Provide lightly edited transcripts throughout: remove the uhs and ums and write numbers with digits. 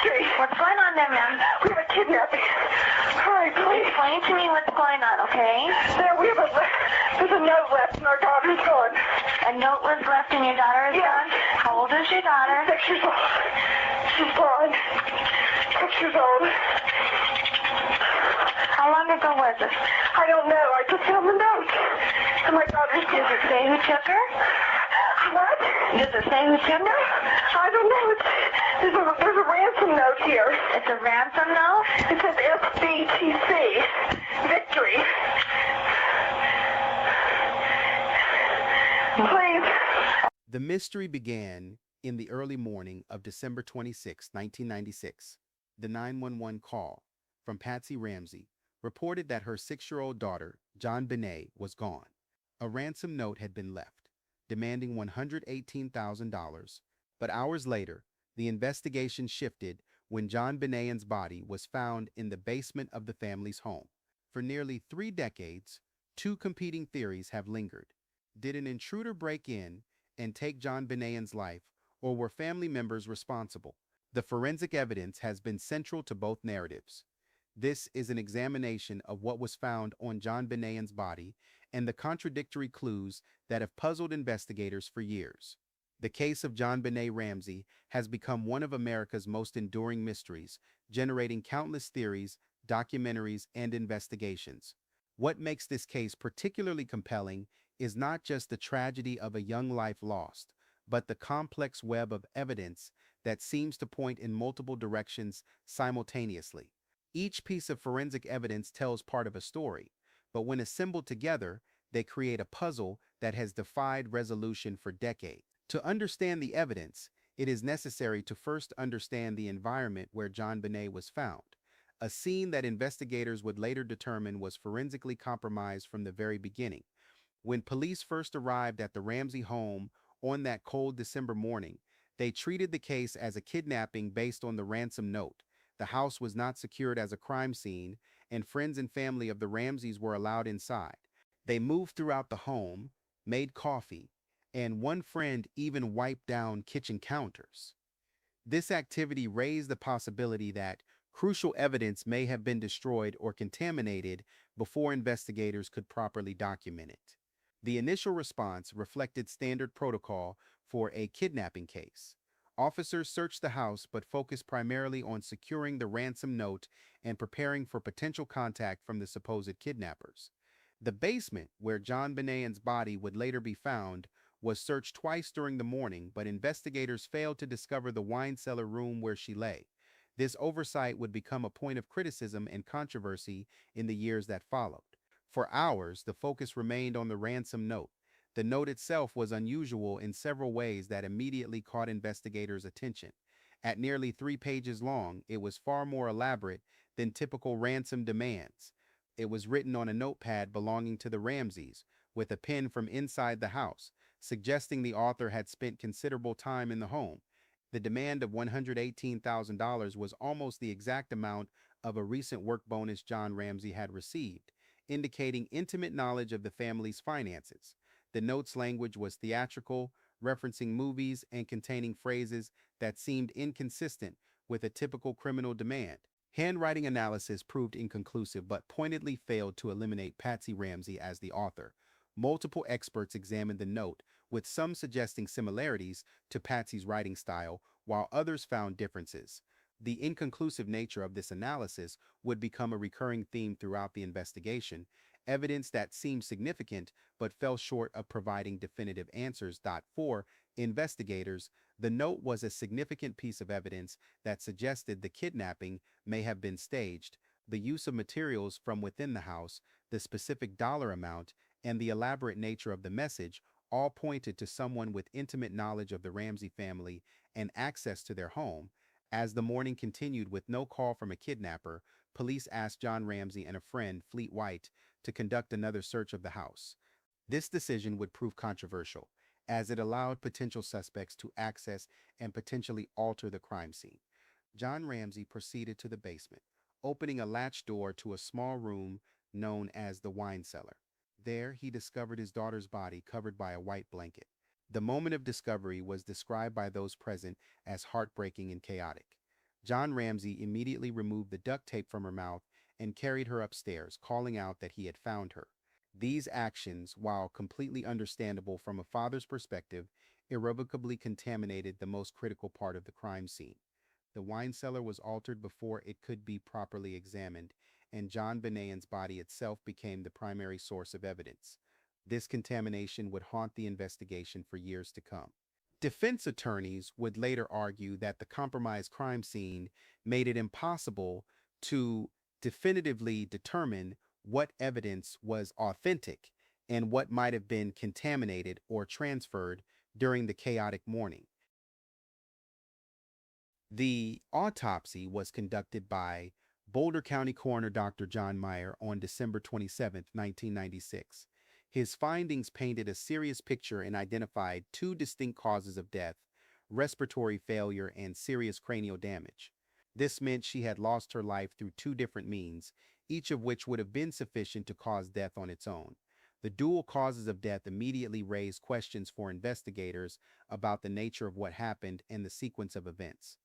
Street. What's going on there, ma'am? We have a kidnapping. Hurry, please. Explain to me what's going on, okay? There's a note left and our daughter's gone. A note was left and your daughter is gone? How old is your daughter? 6 years old. She's gone. 6 years old. How long ago was it? I don't know. I just found the note. And my daughter's gone. Does it say who took her? What? Does it say who took her? I don't know. There's a ransom note here. It's a ransom note? It says SBTC. Victory. Please. The mystery began in the early morning of December 26, 1996. The 911 call from Patsy Ramsey reported that her 6-year-old daughter, JonBenet, was gone. A ransom note had been left, demanding $118,000, but hours later, the investigation shifted when JonBenet's body was found in the basement of the family's home. For nearly 3 decades, 2 competing theories have lingered. Did an intruder break in and take JonBenet's life, or were family members responsible? The forensic evidence has been central to both narratives. This is an examination of what was found on JonBenet's body and the contradictory clues that have puzzled investigators for years. The case of JonBenét Ramsey has become one of America's most enduring mysteries, generating countless theories, documentaries, and investigations. What makes this case particularly compelling is not just the tragedy of a young life lost, but the complex web of evidence that seems to point in multiple directions simultaneously. Each piece of forensic evidence tells part of a story, but when assembled together, they create a puzzle that has defied resolution for decades. To understand the evidence, it is necessary to first understand the environment where JonBenet was found, a scene that investigators would later determine was forensically compromised from the very beginning. When police first arrived at the Ramsey home on that cold December morning, they treated the case as a kidnapping based on the ransom note. The house was not secured as a crime scene, and friends and family of the Ramseys were allowed inside. They moved throughout the home, made coffee, and one friend even wiped down kitchen counters. This activity raised the possibility that crucial evidence may have been destroyed or contaminated before investigators could properly document it. The initial response reflected standard protocol for a kidnapping case. Officers searched the house but focused primarily on securing the ransom note and preparing for potential contact from the supposed kidnappers. The basement, where JonBenet's body would later be found, was searched twice during the morning, but investigators failed to discover the wine cellar room where she lay. This oversight would become a point of criticism and controversy in the years that followed. For hours, the focus remained on the ransom note. The note itself was unusual in several ways that immediately caught investigators' attention. At nearly 3 pages long, it was far more elaborate than typical ransom demands. It was written on a notepad belonging to the Ramseys, with a pen from inside the house, suggesting the author had spent considerable time in the home. The demand of $118,000 was almost the exact amount of a recent work bonus John Ramsey had received, indicating intimate knowledge of the family's finances. The note's language was theatrical, referencing movies and containing phrases that seemed inconsistent with a typical criminal demand. Handwriting analysis proved inconclusive but pointedly failed to eliminate Patsy Ramsey as the author. Multiple experts examined the note, with some suggesting similarities to Patsy's writing style, while others found differences. The inconclusive nature of this analysis would become a recurring theme throughout the investigation, evidence that seemed significant but fell short of providing definitive answers. For investigators, the note was a significant piece of evidence that suggested the kidnapping may have been staged. The use of materials from within the house, the specific dollar amount, and the elaborate nature of the message all pointed to someone with intimate knowledge of the Ramsey family and access to their home. As the morning continued with no call from a kidnapper, police asked John Ramsey and a friend, Fleet White, to conduct another search of the house. This decision would prove controversial, as it allowed potential suspects to access and potentially alter the crime scene. John Ramsey proceeded to the basement, opening a latch door to a small room known as the wine cellar. There, he discovered his daughter's body covered by a white blanket. The moment of discovery was described by those present as heartbreaking and chaotic. John Ramsey immediately removed the duct tape from her mouth and carried her upstairs, calling out that he had found her. These actions, while completely understandable from a father's perspective, irrevocably contaminated the most critical part of the crime scene. The wine cellar was altered before it could be properly examined, and JonBenet's body itself became the primary source of evidence. This contamination would haunt the investigation for years to come. Defense attorneys would later argue that the compromised crime scene made it impossible to definitively determine what evidence was authentic and what might have been contaminated or transferred during the chaotic morning. The autopsy was conducted by Boulder County Coroner Dr. John Meyer on December 27, 1996. His findings painted a serious picture and identified two distinct causes of death: respiratory failure and serious cranial damage. This meant she had lost her life through two different means, each of which would have been sufficient to cause death on its own. The dual causes of death immediately raised questions for investigators about the nature of what happened and the sequence of events.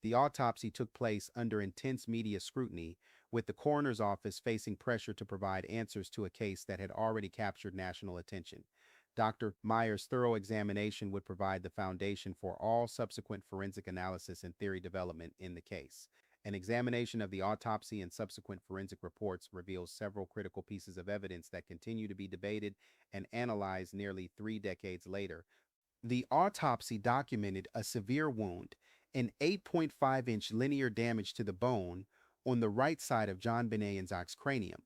The autopsy took place under intense media scrutiny, with the coroner's office facing pressure to provide answers to a case that had already captured national attention. Dr. Meyer's thorough examination would provide the foundation for all subsequent forensic analysis and theory development in the case. An examination of the autopsy and subsequent forensic reports reveals several critical pieces of evidence that continue to be debated and analyzed nearly 3 decades later. The autopsy documented a severe wound, an 8.5-inch linear damage to the bone on the right side of JonBenet's cranium.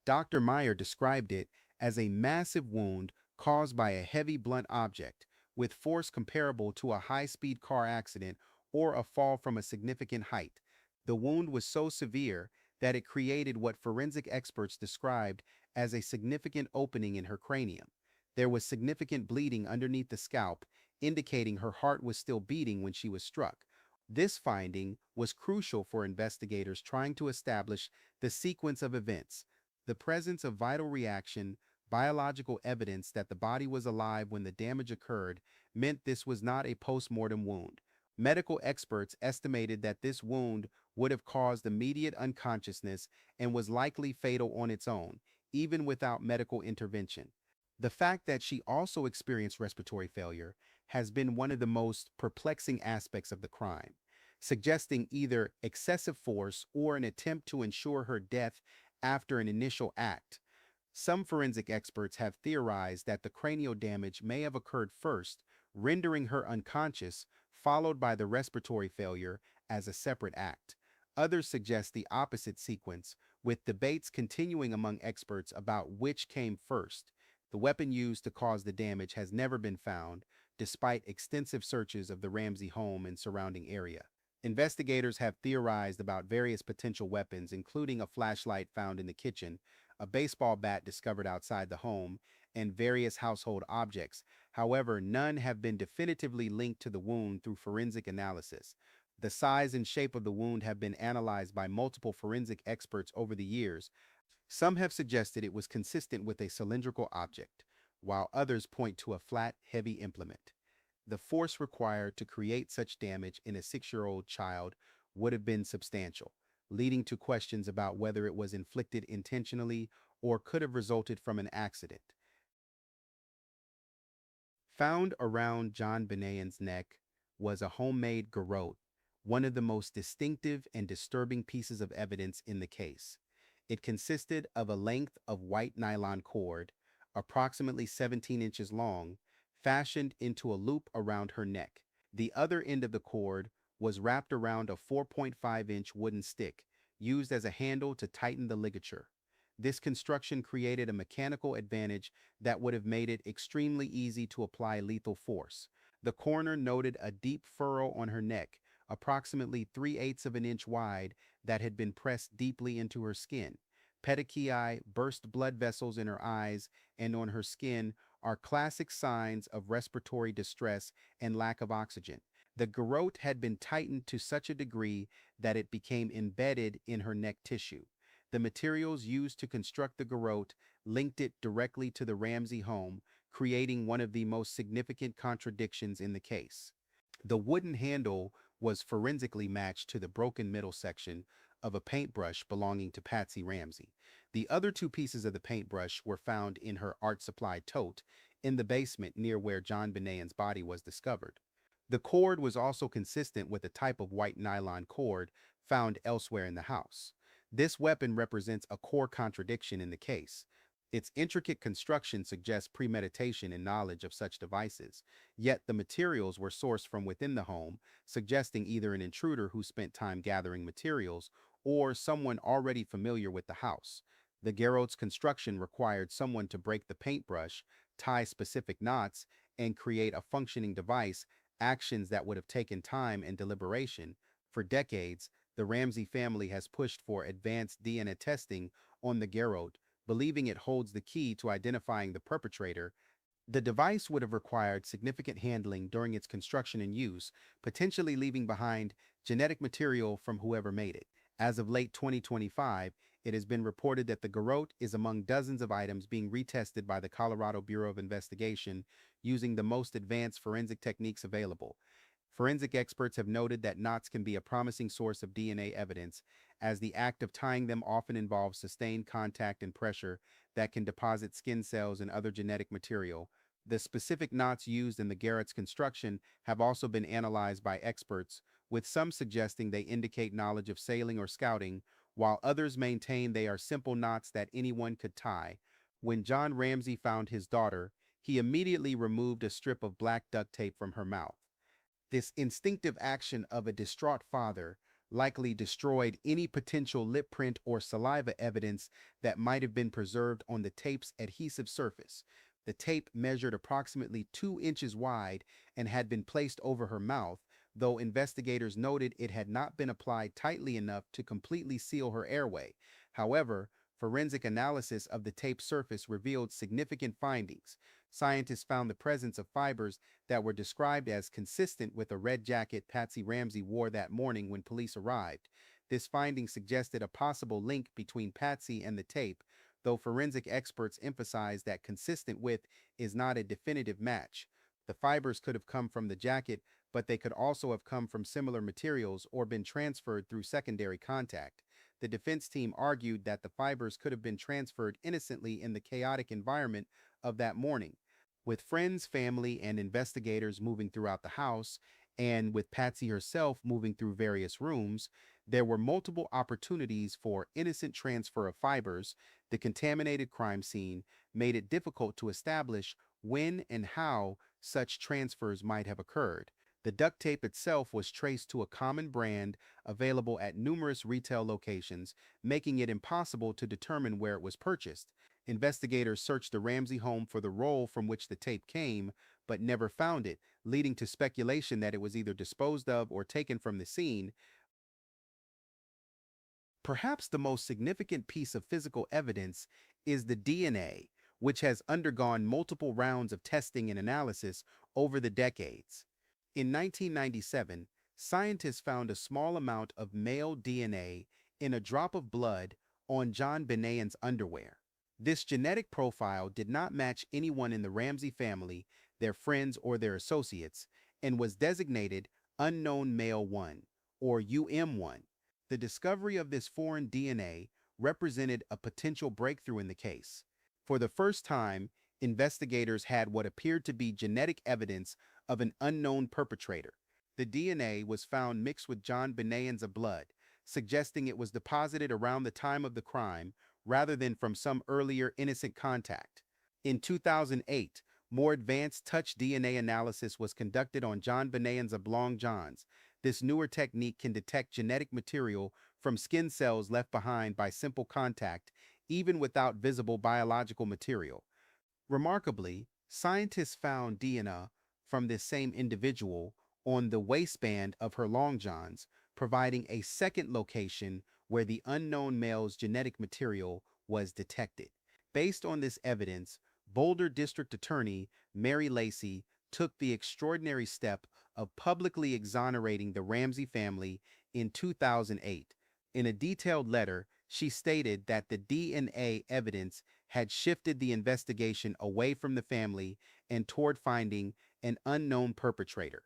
Dr. Meyer described it as a massive wound caused by a heavy blunt object, with force comparable to a high-speed car accident or a fall from a significant height. The wound was so severe that it created what forensic experts described as a significant opening in her cranium. There was significant bleeding underneath the scalp, indicating her heart was still beating when she was struck. This finding was crucial for investigators trying to establish the sequence of events. The presence of vital reaction, biological evidence that the body was alive when the damage occurred, meant this was not a post-mortem wound. Medical experts estimated that this wound would have caused immediate unconsciousness and was likely fatal on its own, even without medical intervention. The fact that she also experienced respiratory failure has been one of the most perplexing aspects of the crime, suggesting either excessive force or an attempt to ensure her death after an initial act. Some forensic experts have theorized that the cranial damage may have occurred first, rendering her unconscious, followed by the respiratory failure as a separate act. Others suggest the opposite sequence, with debates continuing among experts about which came first. The weapon used to cause the damage has never been found, despite extensive searches of the Ramsey home and surrounding area. Investigators have theorized about various potential weapons, including a flashlight found in the kitchen, a baseball bat discovered outside the home, and various household objects. However, none have been definitively linked to the wound through forensic analysis. The size and shape of the wound have been analyzed by multiple forensic experts over the years. Some have suggested it was consistent with a cylindrical object, while others point to a flat, heavy implement. The force required to create such damage in a 6-year-old child would have been substantial, leading to questions about whether it was inflicted intentionally or could have resulted from an accident. Found around JonBenet's neck was a homemade garrote, one of the most distinctive and disturbing pieces of evidence in the case. It consisted of a length of white nylon cord, approximately 17 inches long, fashioned into a loop around her neck. The other end of the cord was wrapped around a 4.5-inch wooden stick, used as a handle to tighten the ligature. This construction created a mechanical advantage that would have made it extremely easy to apply lethal force. The coroner noted a deep furrow on her neck, approximately 3/8 of an inch wide, that had been pressed deeply into her skin. Petechiae, burst blood vessels in her eyes and on her skin, are classic signs of respiratory distress and lack of oxygen. The garrote had been tightened to such a degree that it became embedded in her neck tissue. The materials used to construct the garrote linked it directly to the Ramsey home, creating one of the most significant contradictions in the case. The wooden handle was forensically matched to the broken middle section of a paintbrush belonging to Patsy Ramsey. The other two pieces of the paintbrush were found in her art supply tote in the basement near where JonBenet's body was discovered. The cord was also consistent with a type of white nylon cord found elsewhere in the house. This weapon represents a core contradiction in the case. Its intricate construction suggests premeditation and knowledge of such devices, yet the materials were sourced from within the home, suggesting either an intruder who spent time gathering materials or someone already familiar with the house. The garrote's construction required someone to break the paintbrush, tie specific knots, and create a functioning device, actions that would have taken time and deliberation. For decades, the Ramsey family has pushed for advanced DNA testing on the garrote, believing it holds the key to identifying the perpetrator. The device would have required significant handling during its construction and use, potentially leaving behind genetic material from whoever made it. As of late 2025, it has been reported that the garrote is among dozens of items being retested by the Colorado Bureau of Investigation using the most advanced forensic techniques available. Forensic experts have noted that knots can be a promising source of DNA evidence, as the act of tying them often involves sustained contact and pressure that can deposit skin cells and other genetic material. The specific knots used in the garrote's construction have also been analyzed by experts, with some suggesting they indicate knowledge of sailing or scouting, while others maintain they are simple knots that anyone could tie. When John Ramsey found his daughter, he immediately removed a strip of black duct tape from her mouth. This instinctive action of a distraught father likely destroyed any potential lip print or saliva evidence that might have been preserved on the tape's adhesive surface. The tape measured approximately 2 inches wide and had been placed over her mouth, though investigators noted it had not been applied tightly enough to completely seal her airway. However, forensic analysis of the tape's surface revealed significant findings. Scientists found the presence of fibers that were described as consistent with a red jacket Patsy Ramsey wore that morning when police arrived. This finding suggested a possible link between Patsy and the tape, though forensic experts emphasized that consistent with is not a definitive match. The fibers could have come from the jacket, but they could also have come from similar materials or been transferred through secondary contact. The defense team argued that the fibers could have been transferred innocently in the chaotic environment of that morning. With friends, family, and investigators moving throughout the house, and with Patsy herself moving through various rooms, there were multiple opportunities for innocent transfer of fibers. The contaminated crime scene made it difficult to establish when and how such transfers might have occurred. The duct tape itself was traced to a common brand available at numerous retail locations, making it impossible to determine where it was purchased. Investigators searched the Ramsey home for the roll from which the tape came, but never found it, leading to speculation that it was either disposed of or taken from the scene. Perhaps the most significant piece of physical evidence is the DNA, which has undergone multiple rounds of testing and analysis over the decades. In 1997, scientists found a small amount of male DNA in a drop of blood on JonBenet's underwear. This genetic profile did not match anyone in the Ramsey family, their friends, or their associates, and was designated Unknown Male 1, or UM1. The discovery of this foreign DNA represented a potential breakthrough in the case. For the first time, investigators had what appeared to be genetic evidence of an unknown perpetrator. The DNA was found mixed with JonBenet's blood, suggesting it was deposited around the time of the crime rather than from some earlier innocent contact. In 2008, more advanced touch DNA analysis was conducted on JonBenet's long johns. This newer technique can detect genetic material from skin cells left behind by simple contact, even without visible biological material. Remarkably, scientists found DNA from this same individual on the waistband of her long johns, providing a second location where the unknown male's genetic material was detected. Based on this evidence, Boulder District Attorney Mary Lacey took the extraordinary step of publicly exonerating the Ramsey family in 2008. In a detailed letter, she stated that the DNA evidence had shifted the investigation away from the family and toward finding an unknown perpetrator.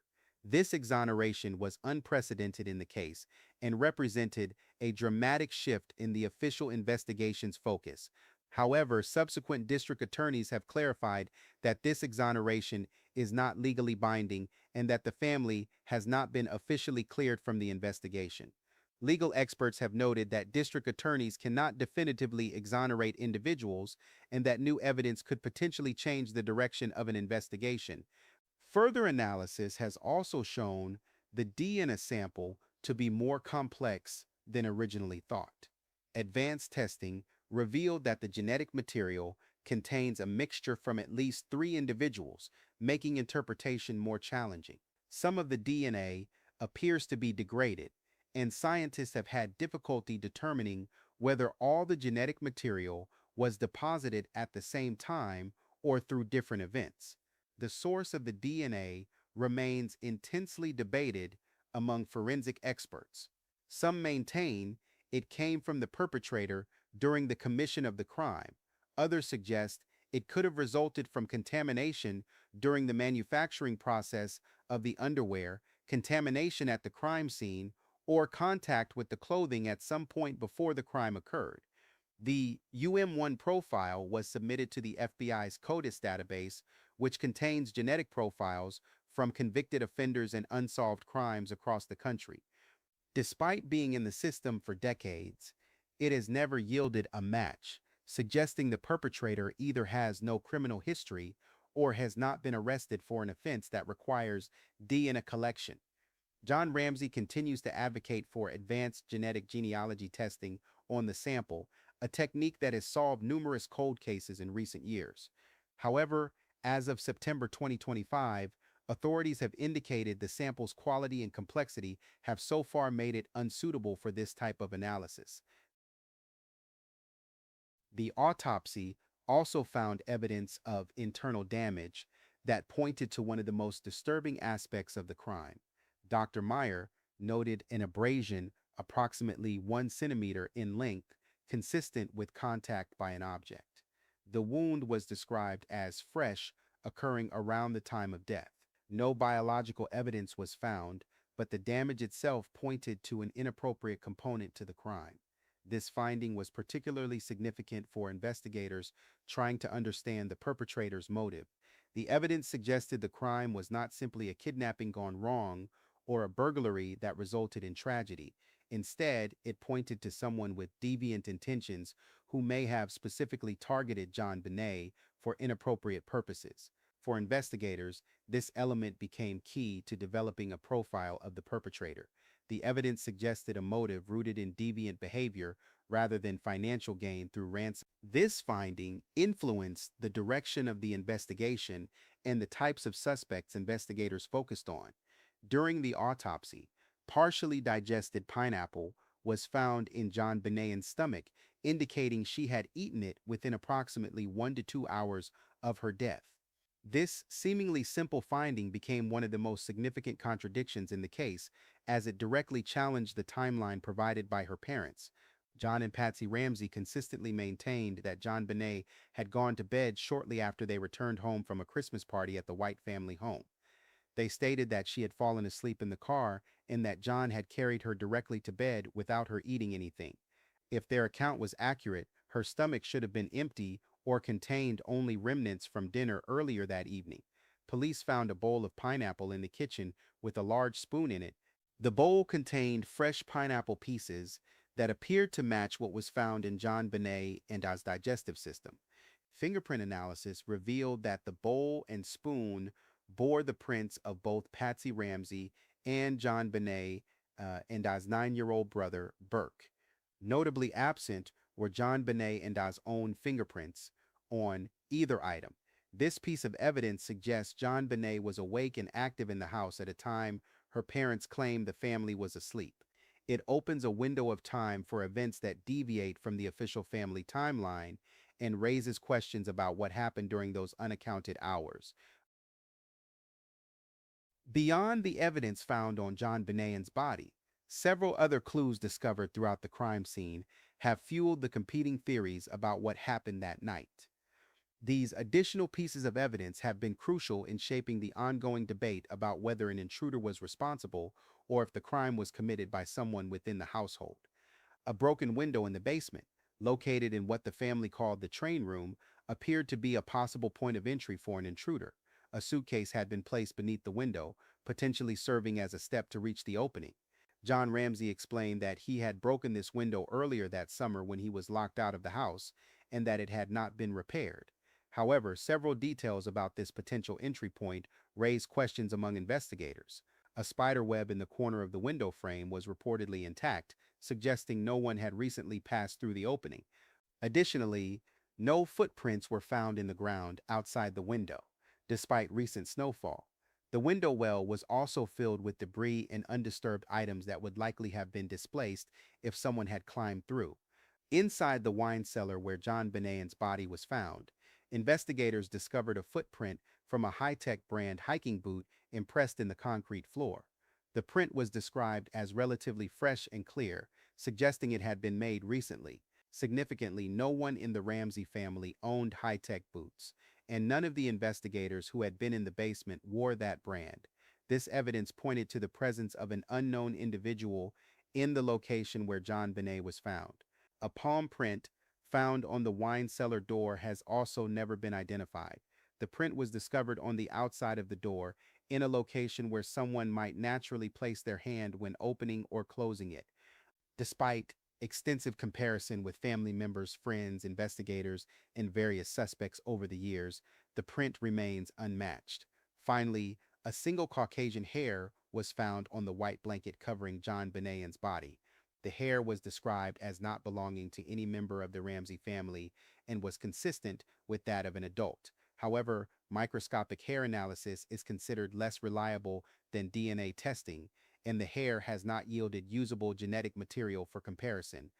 This exoneration was unprecedented in the case and represented a dramatic shift in the official investigation's focus. However, subsequent district attorneys have clarified that this exoneration is not legally binding and that the family has not been officially cleared from the investigation. Legal experts have noted that district attorneys cannot definitively exonerate individuals and that new evidence could potentially change the direction of an investigation. Further analysis has also shown the DNA sample to be more complex than originally thought. Advanced testing revealed that the genetic material contains a mixture from at least 3 individuals, making interpretation more challenging. Some of the DNA appears to be degraded, and scientists have had difficulty determining whether all the genetic material was deposited at the same time or through different events. The source of the DNA remains intensely debated among forensic experts. Some maintain it came from the perpetrator during the commission of the crime. Others suggest it could have resulted from contamination during the manufacturing process of the underwear, contamination at the crime scene, or contact with the clothing at some point before the crime occurred. The UM1 profile was submitted to the FBI's CODIS database, which contains genetic profiles from convicted offenders and unsolved crimes across the country. Despite being in the system for decades, it has never yielded a match, suggesting the perpetrator either has no criminal history or has not been arrested for an offense that requires DNA collection. John Ramsey continues to advocate for advanced genetic genealogy testing on the sample, a technique that has solved numerous cold cases in recent years. However, as of September 2025, authorities have indicated the sample's quality and complexity have so far made it unsuitable for this type of analysis. The autopsy also found evidence of internal damage that pointed to one of the most disturbing aspects of the crime. Dr. Meyer noted an abrasion approximately 1 centimeter in length, consistent with contact by an object. The wound was described as fresh, occurring around the time of death. No biological evidence was found, but the damage itself pointed to an inappropriate component to the crime. This finding was particularly significant for investigators trying to understand the perpetrator's motive. The evidence suggested the crime was not simply a kidnapping gone wrong or a burglary that resulted in tragedy. Instead, it pointed to someone with deviant intentions who may have specifically targeted JonBenet for inappropriate purposes. For investigators, this element became key to developing a profile of the perpetrator. The evidence suggested a motive rooted in deviant behavior rather than financial gain through ransom. This finding influenced the direction of the investigation and the types of suspects investigators focused on. During the autopsy, partially digested pineapple was found in JonBenet's stomach, indicating she had eaten it within approximately 1 to 2 hours of her death. This seemingly simple finding became one of the most significant contradictions in the case, as it directly challenged the timeline provided by her parents. John and Patsy Ramsey consistently maintained that JonBenet had gone to bed shortly after they returned home from a Christmas party at the White family home. They stated that she had fallen asleep in the car and that John had carried her directly to bed without her eating anything. If their account was accurate, her stomach should have been empty or contained only remnants from dinner earlier that evening. Police found a bowl of pineapple in the kitchen with a large spoon in it. The bowl contained fresh pineapple pieces that appeared to match what was found in JonBenet and I's digestive system. Fingerprint analysis revealed that the bowl and spoon bore the prints of both Patsy Ramsey and JonBenet and I's 9-year-old brother, Burke. Notably absent were JonBenet and I's own fingerprints on either item. This piece of evidence suggests JonBenet was awake and active in the house at a time her parents claimed the family was asleep. It opens a window of time for events that deviate from the official family timeline and raises questions about what happened during those unaccounted hours. Beyond the evidence found on JonBenet's body, several other clues discovered throughout the crime scene have fueled the competing theories about what happened that night. These additional pieces of evidence have been crucial in shaping the ongoing debate about whether an intruder was responsible or if the crime was committed by someone within the household. A broken window in the basement, located in what the family called the train room, appeared to be a possible point of entry for an intruder. A suitcase had been placed beneath the window, potentially serving as a step to reach the opening. John Ramsey explained that he had broken this window earlier that summer when he was locked out of the house and that it had not been repaired. However, several details about this potential entry point raised questions among investigators. A spider web in the corner of the window frame was reportedly intact, suggesting no one had recently passed through the opening. Additionally, no footprints were found in the ground outside the window, despite recent snowfall. The window well was also filled with debris and undisturbed items that would likely have been displaced if someone had climbed through. Inside the wine cellar where JonBenet's body was found, investigators discovered a footprint from a high-tech brand hiking boot impressed in the concrete floor. The print was described as relatively fresh and clear, suggesting it had been made recently. Significantly, no one in the Ramsey family owned high-tech boots, and none of the investigators who had been in the basement wore that brand. This evidence pointed to the presence of an unknown individual in the location where JonBenet was found. A palm print found on the wine cellar door has also never been identified. The print was discovered on the outside of the door in a location where someone might naturally place their hand when opening or closing it. Despite extensive comparison with family members, friends, investigators, and various suspects over the years, the print remains unmatched. Finally, a single Caucasian hair was found on the white blanket covering JonBenet's body. The hair was described as not belonging to any member of the Ramsey family and was consistent with that of an adult. However, microscopic hair analysis is considered less reliable than DNA testing, and the hair has not yielded usable genetic material for comparison.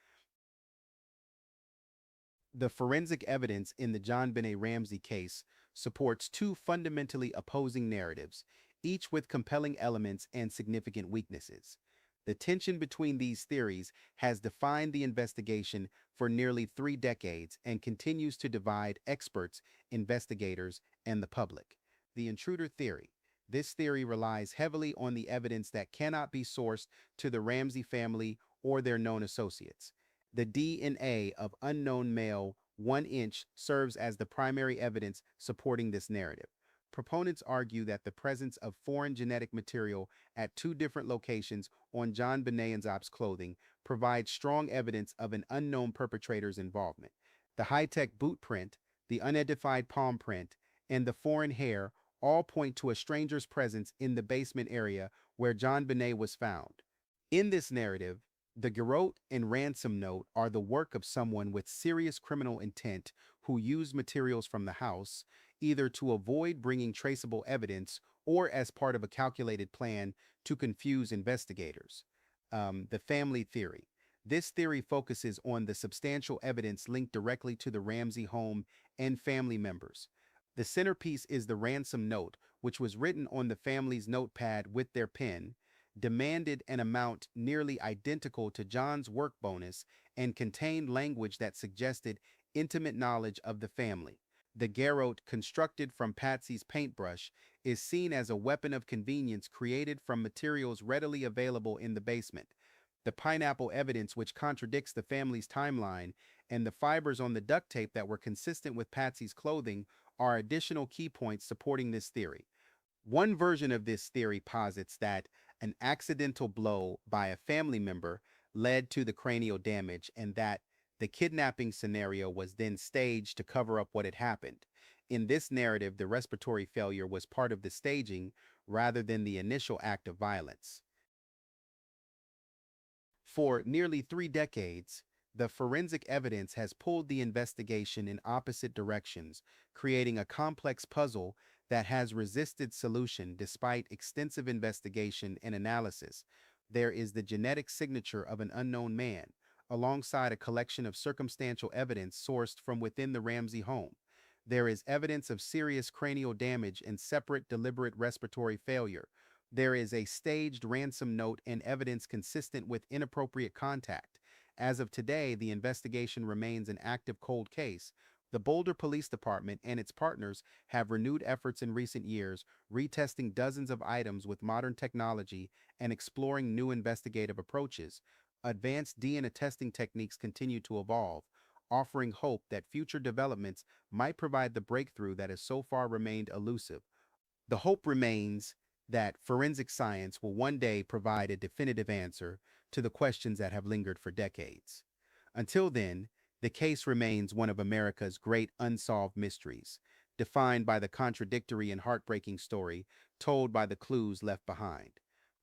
The forensic evidence in the JonBenet Ramsey case supports two fundamentally opposing narratives, each with compelling elements and significant weaknesses. The tension between these theories has defined the investigation for nearly 3 decades and continues to divide experts, investigators, and the public. The intruder theory. This theory relies heavily on the evidence that cannot be sourced to the Ramsey family or their known associates. The DNA of unknown male 1 inch serves as the primary evidence supporting this narrative. Proponents argue that the presence of foreign genetic material at 2 different locations on JonBenet's clothing provides strong evidence of an unknown perpetrator's involvement. The high-tech boot print, the unidentified palm print, and the foreign hair all point to a stranger's presence in the basement area where JonBenet was found. In this narrative, the garrote and ransom note are the work of someone with serious criminal intent who used materials from the house, either to avoid bringing traceable evidence or as part of a calculated plan to confuse investigators. The family theory. This theory focuses on the substantial evidence linked directly to the Ramsey home and family members. The centerpiece is the ransom note, which was written on the family's notepad with their pen, demanded an amount nearly identical to John's work bonus, and contained language that suggested intimate knowledge of the family. The garrote, constructed from Patsy's paintbrush, is seen as a weapon of convenience created from materials readily available in the basement. The pineapple evidence, which contradicts the family's timeline, and the fibers on the duct tape that were consistent with Patsy's clothing are additional key points supporting this theory. One version of this theory posits that an accidental blow by a family member led to the cranial damage and that the kidnapping scenario was then staged to cover up what had happened. In this narrative, the respiratory failure was part of the staging rather than the initial act of violence. For nearly 3 decades, the forensic evidence has pulled the investigation in opposite directions, creating a complex puzzle that has resisted solution despite extensive investigation and analysis. There is the genetic signature of an unknown man, alongside a collection of circumstantial evidence sourced from within the Ramsey home. There is evidence of serious cranial damage and separate deliberate respiratory failure. There is a staged ransom note and evidence consistent with inappropriate contact. As of today, the investigation remains an active cold case. The Boulder Police Department and its partners have renewed efforts in recent years, retesting dozens of items with modern technology and exploring new investigative approaches. Advanced DNA testing techniques continue to evolve, offering hope that future developments might provide the breakthrough that has so far remained elusive. The hope remains that forensic science will one day provide a definitive answer to the questions that have lingered for decades. Until then, the case remains one of America's great unsolved mysteries, defined by the contradictory and heartbreaking story told by the clues left behind.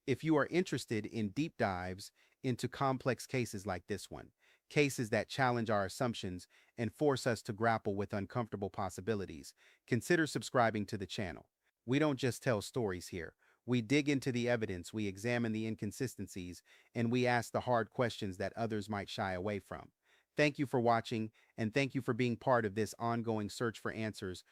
If you are interested in deep dives into complex cases like this one, cases that challenge our assumptions and force us to grapple with uncomfortable possibilities, consider subscribing to the channel. We don't just tell stories here. We dig into the evidence, we examine the inconsistencies, and we ask the hard questions that others might shy away from. Thank you for watching, and thank you for being part of this ongoing search for answers